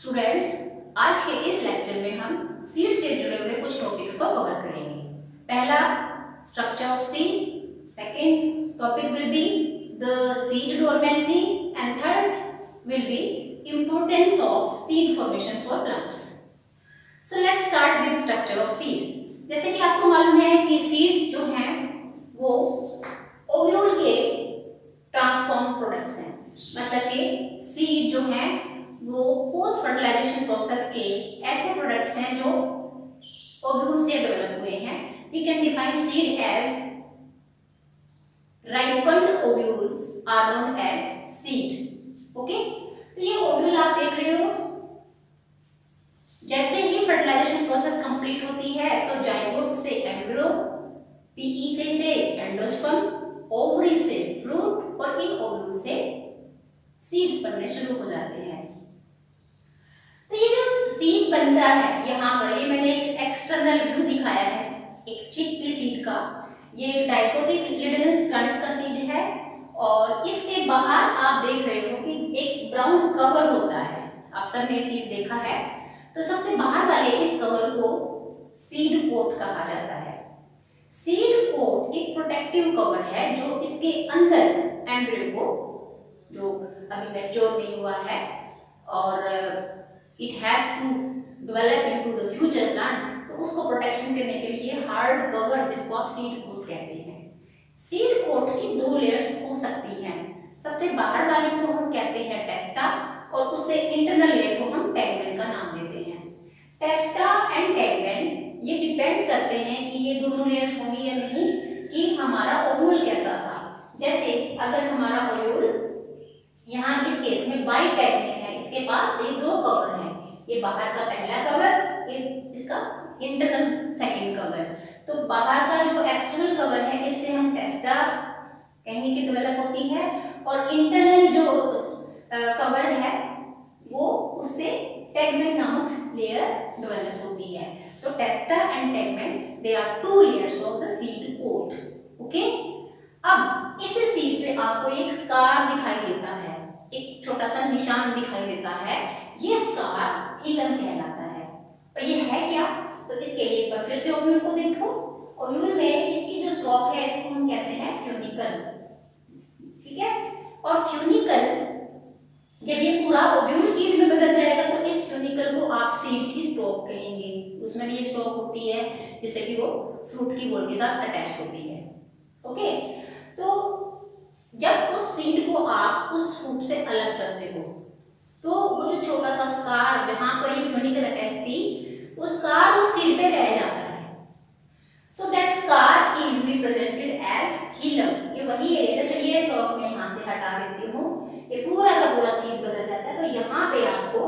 Students, आज के इस लेक्चर में हम सीड से जुड़े हुए कुछ टॉपिक्स को कवर करेंगे। पहला, structure of seed. Second topic will be the seed dormancy and third will be importance of seed formation for plants. So let's start with structure of seed. जैसे कि आपको मालूम है कि सीड जो है वो ओव्यूल के ट्रांसफॉर्म प्रोडक्ट्स हैं, मतलब कि सीड जो है वो पोस्ट फर्टिलाइजेशन प्रोसेस के ऐसे प्रोडक्ट्स हैं जो ओव्यूल से डेवलप हुए हैं। We can define seed as ripened ovules are known as seed। Okay, तो ये ओव्यूल आप देख रहे हो, जैसे ही फर्टिलाइजेशन प्रोसेस कंप्लीट होती है तो जाइगोट से एम्ब्रियो, पीई से एंडोस्पर्म, ओवरी से फ्रूट और इन ओव्यूल से सीड्स बनने शुरू हो जाते हैं। तो ये जो सीड बनता है, यहाँ पर ये मैंने एक एक्सटर्नल व्यू दिखाया है एक चिकपी सीड का। ये डाइकोटिलेडोनस प्लांट का सीड है और इसके बाहर आप देख रहे हो कि एक ब्राउन कवर होता है। आप सब ने सीड देखा है, तो सबसे बाहर वाले इस कवर को सीड कोट कहा जाता है। सीड कोट एक प्रोटेक्टिव कवर है जो इसके अंदर एम्ब्रियो को, जो अभी मैच्योर नहीं हुआ है और it has to develop into the future plant, तो उसको प्रोटेक्शन करने के लिए हार्ड कवर, जिसको आप सीड कोट कहते हैं। सीड कोट की दो लेयर्स हो सकती हैं। सबसे बाहर वाले को हम कहते हैं टेस्टा और उससे इंटरनल लेयर को हम टैगमेन का नाम देते हैं। टेस्टा एंड टैगमेन ये डिपेंड करते हैं कि ये दोनों लेयर्स होंगी या नहीं, कि हमारा ओव्यूल कैसा था। जैसे अगर हमारा ओव्यूल यहाँ इस केस में बाई टैगमेन है, इसके पास ये दो कवर हैं, ये बाहर का पहला कवर, ये इसका इंटरनल सेकंड कवर। तो बाहर का जो एक्सटर्नल कवर है इससे हम टेस्टा कहेंगे कि डेवलप होती है, और इंटरनल जो कवर है वो उससे टैगमेन नामक लेयर डेवलप होती है। तो testa and tegmen they are two layers of the seed coat. Okay, अब इस सीड पे आपको एक स्कार दिखाई देता है, एक छोटा सा निशान दिखाई देता है, ये स्कार हिलम कहलाता है। और ये है क्या, तो इसके लिए एक बार फिर से ओव्यूल को देखो। ओव्यूल में इसकी जो स्टॉक है इसको हम कहते हैं फ्यूनिकल, ठीक है। और फ्यूनिकल जब ये पूरा ओव्यूल सीड में बदल जाएगा तो इस फ्यूनिकल को आप सीड की स्टॉक कहेंगे। उसमें भी ये स्टॉक होती है जिससे कि वो फ्रूट की बॉल के साथ अटैच होती है। ओके, तो जब उस सीड को आप उस फ्रूट से अलग करते हो तो वो जो छोटा सा स्कार जहां पर ये फ्यूनिकल अटैच थी, वो स्कार उस सीड पे रह जाता है। So that scar is represented as hilum. ये वही है, जैसे ये स्टॉक मैं यहाँ से हटा देती हूँ, ये पूरा का पूरा सीड बदल जाता है, तो यहाँ पे आपको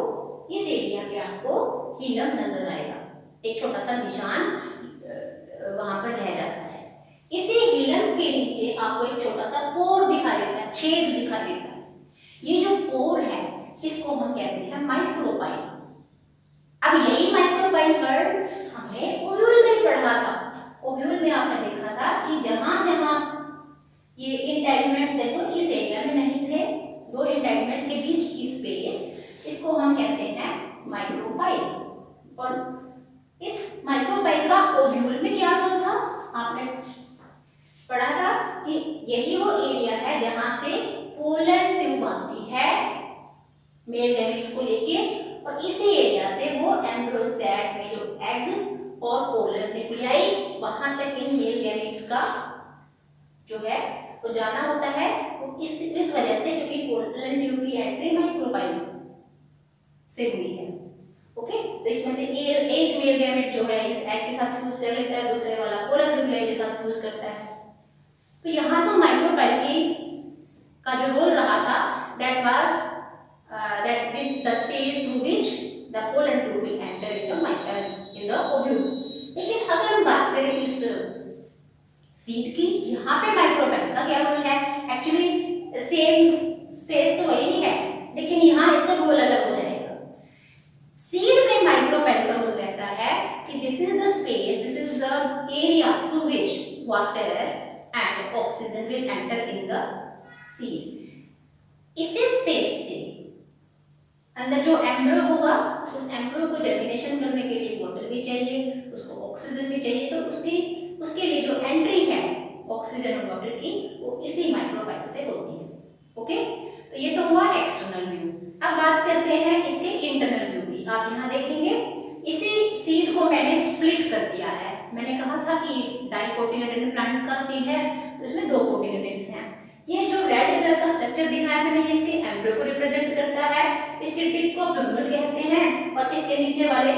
इस एरिया पे आपको हिलम नजर आएगा, एक छोटा सा निशान वहां पर रह जाता है। इसी हिलम के नीचे आपको एक छोटा सा पोर दिखाई देता है, छेद दिखाई देता है। ये जो पोर है इसको हम कहते हैं माइक्रोपाइल। अब यही माइक्रोपाइल वर्ड हमने ओव्यूल में पढ़ा था। ओव्यूल में आपने देखा था कि जहां जहां ये इंटेगमेंट्स, देखो इस एरिया में नहीं थे, दो इंटेगमेंट्स के बीच की स्पेस, इसको हम कहते हैं माइक्रोपाइल। और इस माइक्रोपाइल का ओव्यूल में क्या रोल था, आपने पढ़ा था कि यही वो एरिया है जहां से पोलन ट्यूब आती है मेल गैमेट्स को लेके, और इसी एरिया से वो एम्ब्रियो सैक में जो एग और पोलर न्यूक्लियाई वहां तक इन मेल गैमेट्स का जो है वो जाना होता है। वो इस वजह से, क्योंकि पोलन ट्यूब की एंट्री माइक्रोपाइल से हुई है। ओके, तो इसमें से एक मेल गैमेट जो है इस एग के साथ फ्यूज कर लेता है, दूसरे वाला पोलर न्यूक्लियाई के साथ फ्यूज करता है। तो यहाँ तो माइक्रोपाइल की का जो रोल रहा था, that was that is the space through which the pollen tube will enter in the ovule। लेकिन अगर हम बात करें इस सीड की, यहाँ पे माइक्रोपाइल का क्या रोल है, एक्चुअली सेम स्पेस तो वही है, लेकिन यहाँ इसका रोल अलग हो जाएगा। सीड में माइक्रोपाइल का रोल रहता है कि this is the space, this is the area through which water and oxygen will enter in the seed. इसी स्पेस से अंदर जो एम्ब्रो होगा, उस एम्ब्रो को जर्मिनेशन करने के लिए वाटर भी चाहिए, उसको ऑक्सीजन भी चाहिए, तो उसके लिए जो एंट्री है ऑक्सीजन और वाटर की, वो इसी माइक्रोबाइल से होती है। ओके, तो ये तो हुआ एक्सटर्नल व्यू। अब बात करते हैं इसके इंटरनल व्यू की। आप यहाँ देखेंगे इसी सीड को मैंने स्प्लिट कर दिया है। मैंने कहा था कि डाइकोटिलेडोनस प्लांट का सीड है, तो इसमें दो कोटिलेडन्स हैं। ये जो रेड कलर का स्ट्रक्चर दिखाया मैंने, ये इसके एम्ब्रियो को रिप्रेजेंट करता है। इसके टिप को प्लूमल कहते हैं, और इसके नीचे वाली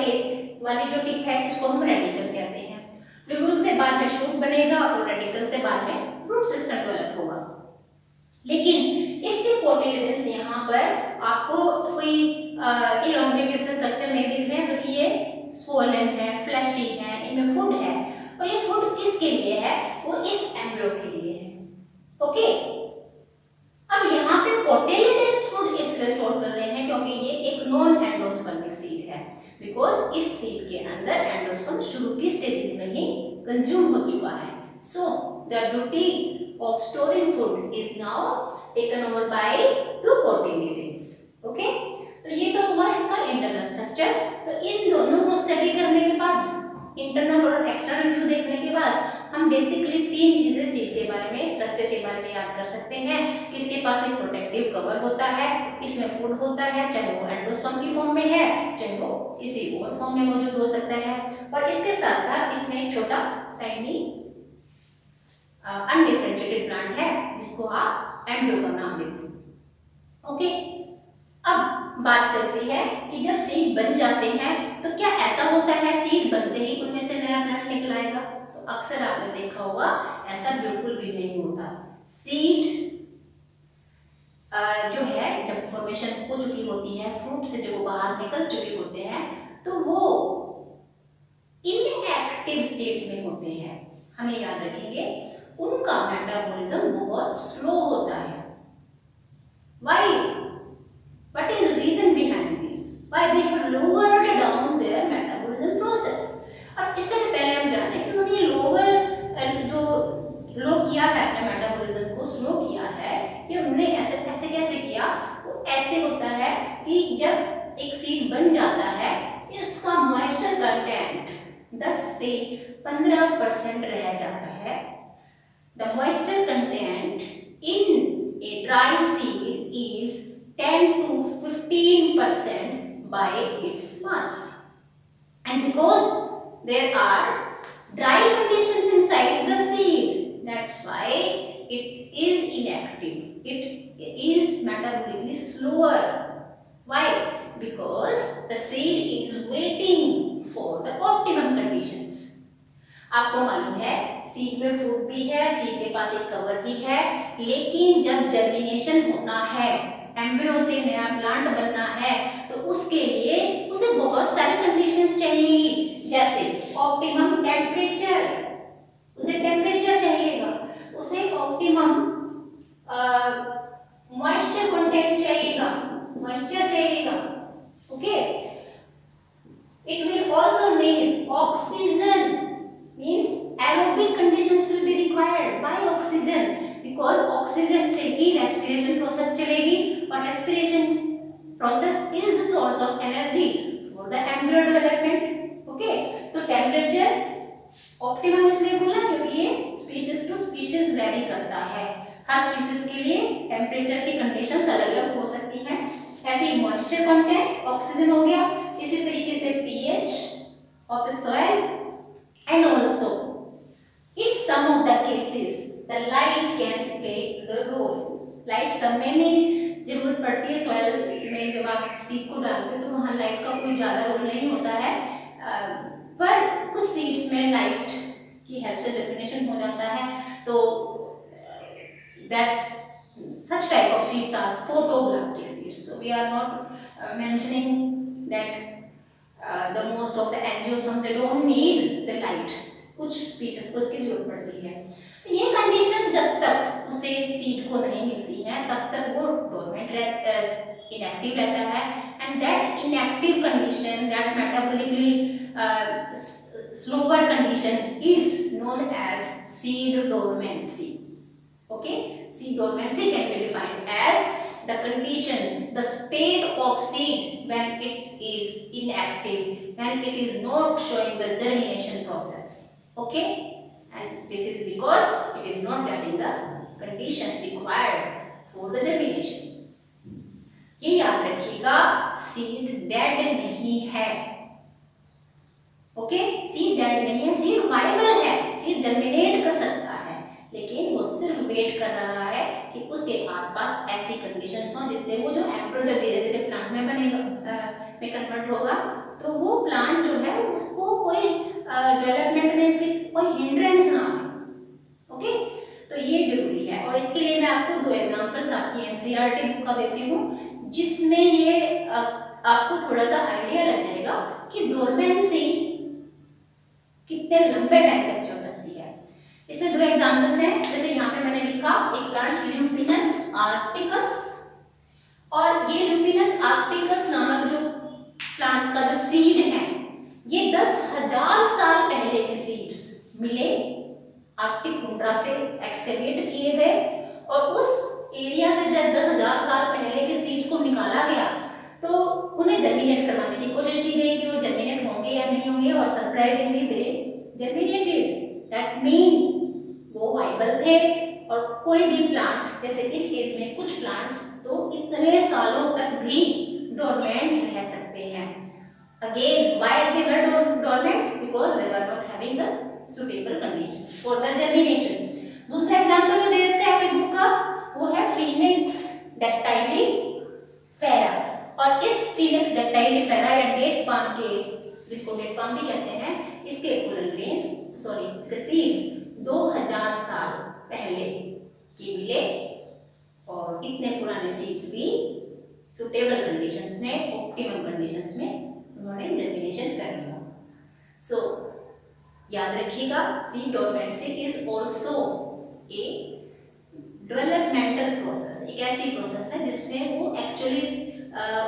जो टिप है इसको हम रेडिकल कहते हैं। प्लूमल से बाद में शूट बनेगा और रेडिकल से बाद में रूट सिस्टम डेवलप होगा। लेकिन इसके कोटिलेडन्स यहाँ पर आपको कोई इलोंगेटेड से स्ट्रक्चर नहीं दिख रहे हैं, क्योंकि ये स्वोलन है, फ्लैशी है, इनमें फूड है। और ये फूड किसके लिए है? वो इस एम्ब्रियो के लिए है। ओके, अब यहाँ पे कोटिलेडन्स फूड इसलिए स्टोर कर रहे हैं क्योंकि ये एक नॉन एंडोस्पर्मिक सीड है, बिकॉज इस सीड के अंदर एंडोस्पर्म शुरू की स्टेजेस में ही कंज्यूम हो चुका है। So the duty of storing food is now taken over by the cotyledons. Okay, तो ये तो हुआ इसका इंटरनल स्ट्रक्चर। तो इन दोनों को स्टडी करने के बाद, इंटरनल और एक्सटर्नल व्यू देखने के बाद, हम बेसिकली तीन चीजें सीड के बारे में, स्ट्रक्चर के बारे में याद कर सकते हैं। किसके पास एक प्रोटेक्टिव कवर होता है, इसमें फूड होता है, चाहे वो एंडोस्पर्म की फॉर्म में है, चाहे वो किसी और फॉर्म में मौजूद हो सकता है, और इसके साथ साथ इसमें एक छोटा टाइनी अनडिफरेंशिएटेड प्लांट है जिसको आप एम्ब्रियो का नाम देते हैं। ओके, अब बात चलती है कि जब सीड बन जाते हैं तो क्या ऐसा होता है सीड बनते ही उनमें से नया प्लांट निकल आएगा? तो अक्सर आपने देखा होगा ऐसा बिल्कुल भी नहीं होता। सीड जो है जब फॉर्मेशन हो चुकी होती है, फ्रूट से जब वो बाहर निकल चुके होते हैं, तो वो इनएक्टिव स्टेट में होते हैं। हमें याद रखेंगे उनका मेटाबॉलिज्म बहुत स्लो होता है। Why? What is the reason behind this? Why they have lowered down their metabolism process? और इससे भी पहले हम जाने कि उन्होंने लोअर जो लो किया है अपने मेटाबॉलिज्म को स्लो किया है, ये उन्होंने ऐसे कैसे किया? वो ऐसे होता है कि जब एक सीड बन जाता है, इसका मॉइस्चर कंटेंट 10 से 15% रह जाता है। The moisture content in a dry seed is 10 to 15% by its mass. And because there are dry conditions inside the seed, that's why it is inactive. It is metabolically slower. Why? Because the seed is waiting for the optimum conditions. आपको मालूम है seed में food भी है, seed के पास एक cover भी है, लेकिन जब जर्मिनेशन होना है, एम्ब्रियो से नया प्लांट बनना है, तो उसके लिए उसे बहुत सारी कंडीशंस चाहिए। जैसे ऑप्टिमम टेम्परेचर, उसे टेम्परेचर चाहिएगा, उसे ऑप्टिमम मॉइस्चर कंटेंट चाहिएगा, मॉइस्चर चाहिएगा। Okay, it will also need oxygen, means aerobic conditions will be required. Why oxygen? Because oxygen से ही respiration process चलेगी, और respiration process is the source of energy for the embryo development. Okay, तो temperature optimum इसलिए बोला क्योंकि ये species to species vary करता है। हर species के लिए temperature की conditions अलग-अलग हो सकती हैं। ऐसे ही moisture content, oxygen हो गया, इसी तरीके से pH of the soil, and also in some of the cases the light can play the role. Light सब में नहीं जरूरत पड़ती है। सॉइल में जब आप सीड को डालते हो तो वहाँ लाइट का कोई ज़्यादा रोल नहीं होता है, पर कुछ सीड्स में लाइट की हेल्प से जर्मिनेशन हो जाता है। तो that such type of seeds are photoblastic seeds. So we are not mentioning that the most of the angiosperm they don't need the light. कुछ स्पीशीज को इसकी जरूरत पड़ती है। तो ये कंडीशंस जब तक उसे सीड को नहीं मिलती हैं तब तक वो डोरमेंट इनएक्टिव रहता है, and that inactive condition, that metabolically slower condition is known as seed dormancy. Okay, seed dormancy can be defined as the condition, the state of seed when it is inactive, when it is not showing the germination process. Okay, and this is because it is not getting the conditions required for the germination. ये याद रखिएगा, seed dead नहीं है. Okay, seed dead नहीं है, seed viable है, seed germinate कर सकता है, लेकिन वो सिर्फ वेट कर रहा है कि उसके आसपास ऐसी कंडीशंस हो जिससे वो जो एम्ब्रियो जब धीरे धीरे प्लांट में बनेगा, में कन्वर्ट होगा, तो वो प्लांट जो है उसको कोई डेवलपमेंट में उसकी कोई हिंड्रेंस ना हो. ओके, तो ये जरूरी है. और इसके लिए मैं आपको दो एग्जांपल्स आपकी एनसीईआरटी बुक का देती हूँ, जिसमें ये आपको थोड़ा सा आइडिया लग जाएगा कि डोरमेंसी कितने लंबे टाइम तक चल सकती है. इसमें दो एग्जांपल्स हैं. जैसे यहाँ पे मैंने लिखा एक प्लांट ल्यूपिनस आर्क्टिकस, और ये ल्यूपिनस आर्क्टिकस नामक जो प्लांट का जो सीड है, ये 10,000 साल पहले के सीड्स मिले, आर्कटिक टुंड्रा से एक्सकेवेट किए गए, और उस एरिया से जब 10,000 साल पहले के सीड्स को निकाला गया तो उन्हें जर्मिनेट करवाने की कोशिश की गई कि वो जर्मिनेट होंगे या नहीं होंगे, और surprisingly they germinated. That mean वो वाइबल थे. और कोई भी प्लांट, जैसे इस केस में कुछ प्लांट्स तो इतने सालों तक भी डोरमेंट रह सकते हैं. Again why they were dormant? Because they were not having the suitable conditions for the germination. दूसरा एग्जांपल जो दे रखा है आपकी बुक का, वो है फिनिक्स डैक्टाइलिफेरा. और इस फिनिक्स डैक्टाइलिफेरा या डेट पाम के, जिसको डेट पाम भी कहते हैं, इसके पोलन ग्रेन्स, सॉरी इसके सीड्स 2000 साल पहले के मिले, और इतने पुराने सीड्स भी सुटेबल कंडीशंस में, ऑप्टिमम कंडीशंस में उन्होंने जर्मिनेशन कर लिया. सो याद रखिएगा, seed dormancy is also a developmental process. एक ऐसी प्रोसेस है जिसमें वो एक्चुअली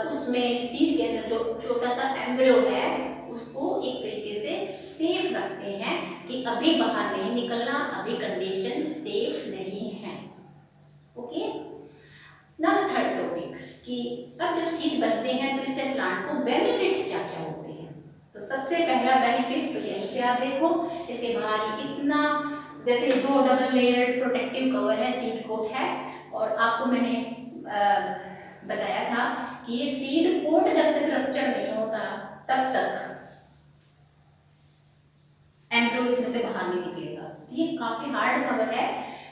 उसमें सीड के अंदर जो छोटा सा एम्ब्रियो है उसको एक तरीके से सेफ रखते हैं कि अभी बाहर नहीं निकलना, अभी कंडीशन सेफ नहीं है. ओके, नाउ थर्ड टॉपिक कि अब जब सीड बनते हैं तो इससे प्लांट को बेनिफिट्स क्या क्या होते हैं. तो सबसे पहला बेनिफिट तो यही पे आप देखो, इसके बाहर इतना जैसे 2 डबल लेयर्ड प्रोटेक्टिव कवर है, सीड कोट है, और आपको मैंने बताया था कि ये सीड कोट जब तक रप्चर नहीं होता तब तक एम्ब्रियो इसमें से बाहर नहीं निकलेगा. तो ये काफी हार्ड कवर है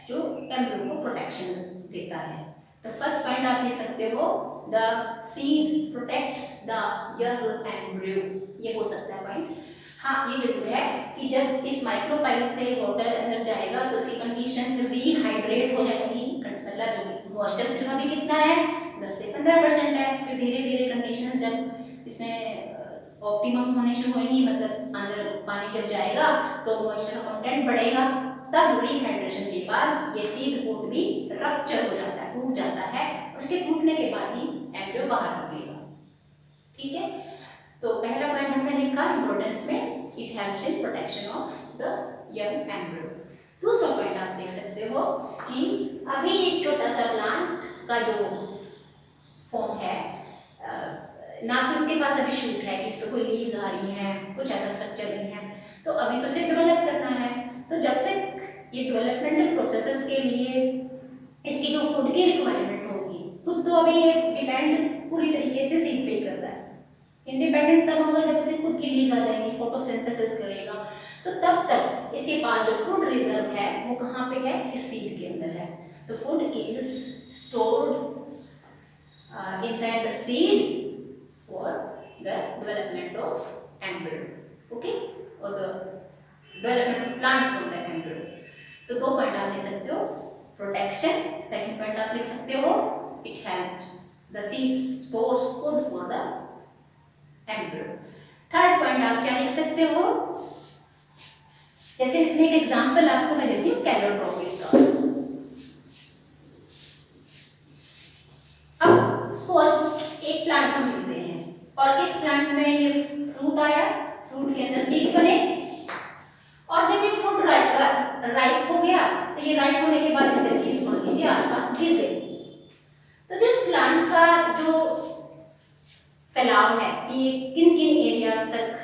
जो एम्ब्रियो को प्रोटेक्शन देता है. तो फर्स्ट पॉइंट आप लिख सकते हो, the seed protects the young embryo. ये हो सकता है पॉइंट. हाँ, ये जरूर है कि जब इस माइक्रोपाइल से वाटर अंदर जाएगा तो उसकी कंडीशंस रीहाइड्रेट हो जाएंगी. मतलब जो मॉइस्चर सिर्फ अभी कितना है, 10 से 15% है. फिर धीरे धीरे कंडीशन जब इसमें ऑप्टिमम होने शुरू होंगी, मतलब अंदर पानी जब जाएगा तो मॉइस्चर का कंटेंट बढ़ेगा, तब रीहाइड्रेशन के बाद ये सीड कोट भी रप्चर हो जाता है, टूट जाता है, और उसके टूटने के बाद ही एम्ब्रियो बाहर निकलेगा. ठीक है, तो पहला पॉइंट हमने लिखा इंपॉर्टेंस में, it helps in protection of the young embryo. दूसरा पॉइंट आप देख सकते हो कि अभी एक छोटा सा प्लांट का जो फॉर्म है, ना तो इसके पास अभी शूट है, इस पर कोई लीव्स आ रही हैं, कुछ ऐसा स्ट्रक्चर नहीं है, तो अभी तो इसे डेवलप करना है. तो जब तक ये डेवलपमेंटल प्रोसेसेस के लिए इसकी जो फूड की रिक्वायरमेंट होगी, खुद तो अभी ये डिपेंड पूरी तरीके से सीड पे करता है. इंडिपेंडेंट तब होगा जब इसे खुद की लीव्स आ जाएंगी, फोटोसिंथेसिस करेगा, तो तब तक इसके पास जो फूड रिजर्व है वो कहाँ पे है, इस सीड के अंदर है. तो food is stored inside the seed for the development of embryo. Okay, or the development of plants from the embryo. तो 2 पॉइंट आप लिख सकते हो, प्रोटेक्शन. सेकंड पॉइंट आप लिख सकते हो, it helps the seeds stores food for the embryo. Third point आप क्या लिख सकते हो, जैसे इसमें एक एग्जांपल आपको मैं देती हूँ कैलोट्रोपिस का. सपोज एक प्लांट हम लेते हैं और इस प्लांट में ये फ्रूट आया, फ्रूट के अंदर सीड बने, और जब ये फ्रूट राइप हो गया तो ये राइप होने के बाद इसके सीड्स मान लीजिए आसपास गिर गए. तो जिस प्लांट का जो फैलाव है ये किन किन एरियाज तक,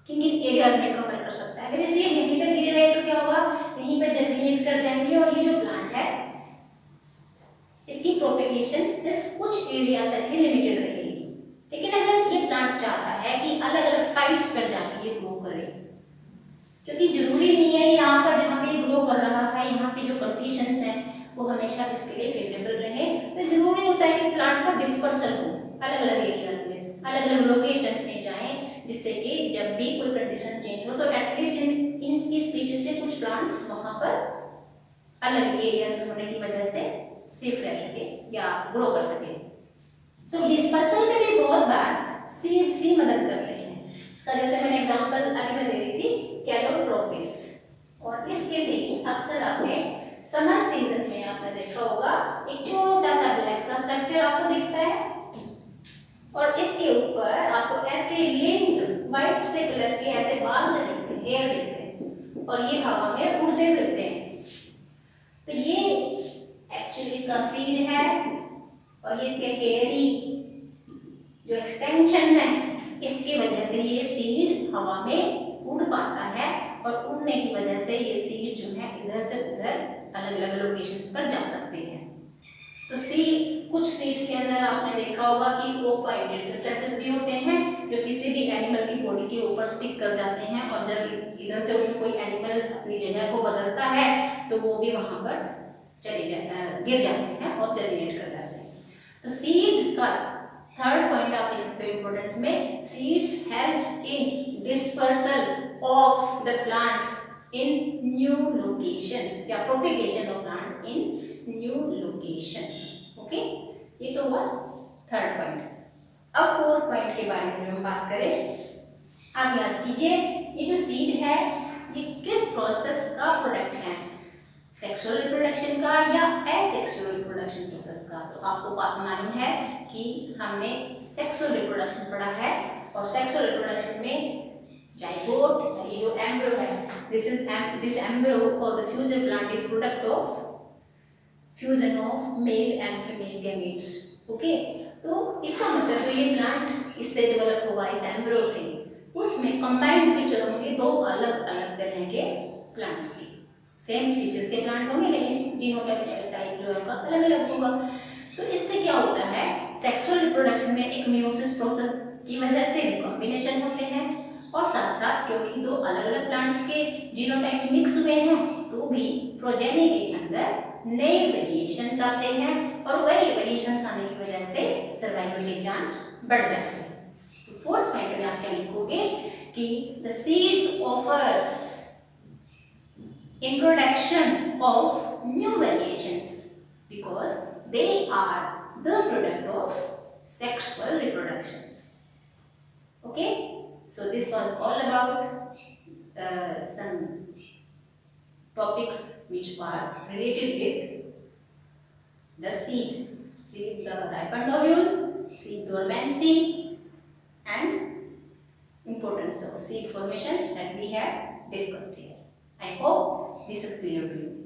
किन किन एरियाज में कवर कर सकता है। अगर ये सीड यहीं पे गिर रहे तो क्या होगा, यहीं पे जर्मिनेट कर जाएंगे और ये जो प्लांट है इसकी प्रोपेगेशन सिर्फ कुछ एरिया तक ही लिमिटेड रहेगी। लेकिन अगर ये प्लांट चाहता है कि अलग अलग साइट्स पर जाके ये ग्रो करे, क्योंकि जरूरी नहीं है यहाँ पर जहाँ पे ग्रो कर रहा है यहाँ पे जो कंडीशंस हैं वो हमेशा इसके लिए फेवरेबल रहे, तो जरूरी होता है कि प्लांट का डिस्पर्सल हो अलग अलग एरियाज में, अलग अलग लोकेशंस में जाएं, जिससे कि जब भी कोई कंडीशन चेंज हो तो एटलीस्ट इनकी स्पीशीज के कुछ प्लांट्स वहाँ पर अलग एरिया में होने की वजह से सेफ रह सके या ग्रो कर सके। तो डिस्पर्सल में भी बहुत बार सीड्स ही मदद करते हैं। इसका जैसे मैंने एग्जांपल अभी मैं दे रही थी कैलोट्रोपिस, और इसके सीड्स अक्सर आपने समर सीजन में आपने देखा होगा एक छोटा सा ब्लैक सा स्ट्रक्चर आपको दिखता है और इसके ऊपर आपको ऐसे लिंक्ड व्हाइट से कलर के ऐसे बाल से दिखते हैं, हेयर दिखते हैं और ये हवा में उड़ते फिरते हैं। तो ये एक्चुअली इसका सीड है और ये इसके हेयरी जो एक्सटेंशन है इसकी वजह से ये सीड हवा में उड़ पाता है और उड़ने की वजह से ये सीड जो है इधर से उधर अलग अलग लोकेशंस पर जा सकते हैं। तो सीड, कुछ सीड्स के अंदर आपने देखा होगा कि ओपाइडेड स्ट्रक्चर्स भी होते हैं जो किसी भी एनिमल की बॉडी के ऊपर स्टिक कर जाते हैं और जब इधर से उधर कोई एनिमल अपनी जगह को बदलता है तो वो भी वहां पर गिर जाते हैं और जर्मिनेट कर जाते हैं। तो सीड का थर्ड पॉइंट आप देख सकते हो इंपोर्टेंस में, seeds help in dispersal of the plant in new locations या propagation of plant in new locations. Okay, ये तो हुआ थर्ड पॉइंट। अब फोर्थ पॉइंट के बारे में हम बात करें, आप याद कीजिए ये जो सीड है ये किस प्रोसेस का प्रोडक्ट है, सेक्सुअल रिप्रोडक्शन का या एसेक्सुअल रिप्रोडक्शन प्रोसेस का। तो आपको मालूम है कि हमने सेक्सुअल रिप्रोडक्शन पढ़ा है और सेक्सुअल रिप्रोडक्शन में जाइगोट, ये जो एम्ब्रियो है, दिस एम्ब्रियो और the future plant is product of fusion of male and female gametes. Okay, तो इसका मतलब जो ये प्लांट इससे डेवलप होगा इस एम्ब्रियो से, उसमें कंबाइंड फीचर होंगे दो अलग अलग तरह के प्लांट्स के, सेम स्पीशीज के प्लांट होंगे लेकिन जीनोटाइप जो है उनका अलग अलग होगा। तो इससे क्या होता है, सेक्सुअल रिप्रोडक्शन में एक मेयोसिस प्रोसेस की वजह से रिकॉम्बिनेशन होते हैं और साथ साथ क्योंकि दो अलग अलग प्लांट्स के जीनोटाइप मिक्स हुए हैं तो भी प्रोजेनी के अंदर नए वेरिएशंस आते हैं और वही वेरिएशंस आने की वजह से सर्वाइवल के चांस बढ़ जाते हैं। तो फोर्थ पॉइंट में आप क्या लिखोगे कि the seeds offers introduction of new variations because they are the product of sexual reproduction. Okay, so this was all about some topics which are related with the seed, the ripened ovule, seed dormancy and importance of seed formation that we have discussed here. I hope this is clear to you.